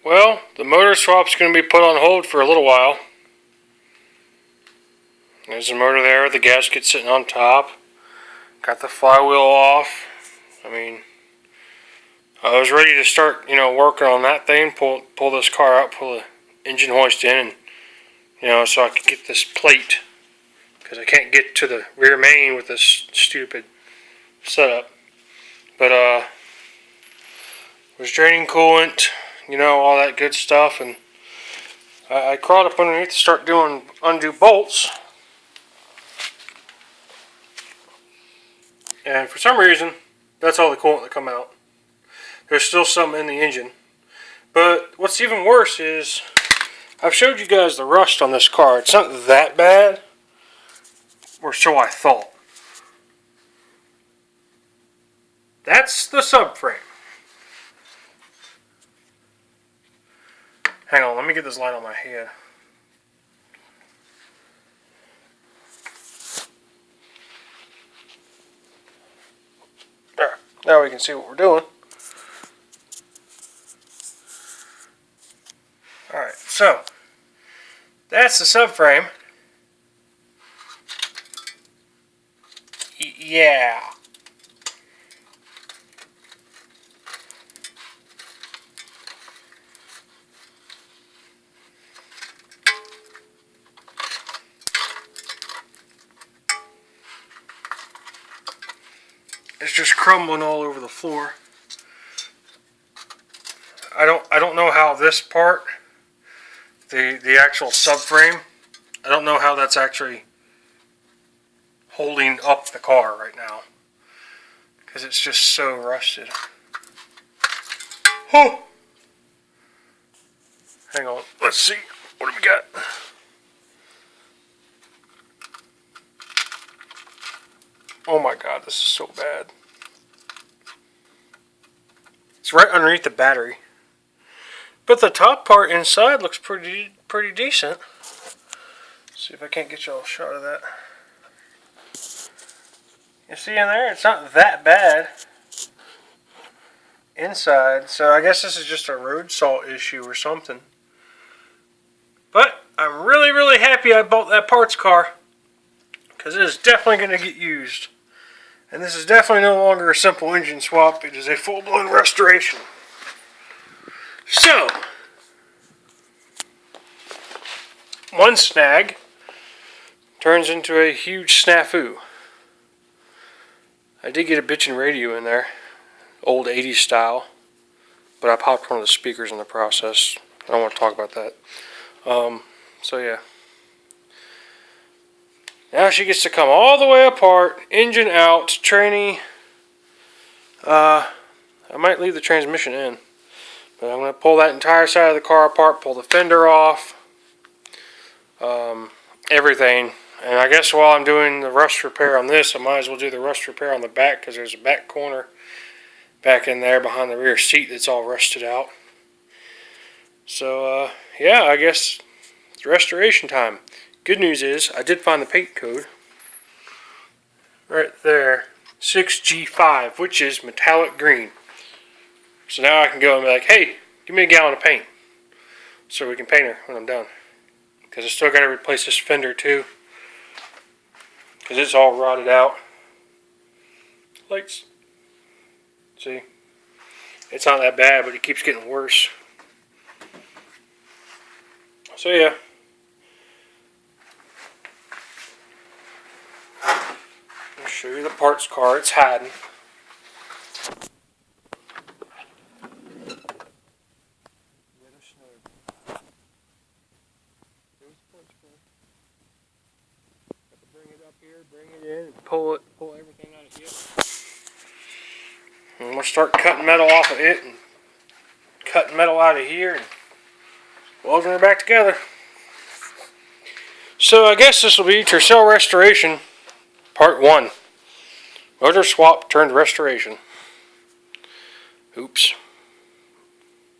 Well, the motor swap's going to be put on hold for a little while. There's the motor there, the gasket sitting on top. Got the flywheel off. I mean, I was ready to start, working on that thing, pull this car out, pull the engine hoist in, and, so I could get this plate. Because I can't get to the rear main with this stupid setup. But, was draining coolant, all that good stuff, and I crawled up underneath to start doing undo bolts. And for some reason, that's all the coolant that come out. There's still some in the engine. But what's even worse is, I've showed you guys the rust on this car. It's not that bad, or so I thought. That's the subframe. Hang on, let me get this light on my head. There, now we can see what we're doing. Alright, so that's the subframe. Yeah. It's just crumbling all over the floor. I don't know how this part, the actual subframe, I don't know how that's actually holding up the car right now, because it's just so rusted. Oh! Hang on, let's see, what do we got? Oh my god, this is so bad. It's right underneath the battery. But the top part inside looks pretty decent. Let's see if I can't get y'all a shot of that. You see in there, it's not that bad inside. So I guess this is just a road salt issue or something. But I'm really happy I bought that parts car, because it is definitely going to get used. And this is definitely no longer a simple engine swap. It is a full-blown restoration. So, one snag turns into a huge snafu. I did get a bitchin' radio in there, old 80s style, but I popped one of the speakers in the process. I don't want to talk about that. So yeah. Now she gets to come all the way apart, engine out, tranny. I might leave the transmission in, but I'm going to pull that entire side of the car apart, pull the fender off, everything. And I guess while I'm doing the rust repair on this, I might as well do the rust repair on the back, because there's a back corner back in there behind the rear seat that's all rusted out. So, yeah, I guess it's restoration time. Good news is, I did find the paint code. Right there. 6G5, which is metallic green. So now I can go and be like, hey, give me a gallon of paint, so we can paint her when I'm done. Because I still got to replace this fender too, because it's all rotted out. Lights. See? It's not that bad, but it keeps getting worse. So yeah. I'll show you the parts car. It's hiding. Bring it up here, bring it in, and pull everything out of here. And we'll start cutting metal off of it and cutting metal out of here and welding her back together. So I guess this will be Tercel Restoration Part 1. Motor swap turned restoration. Oops.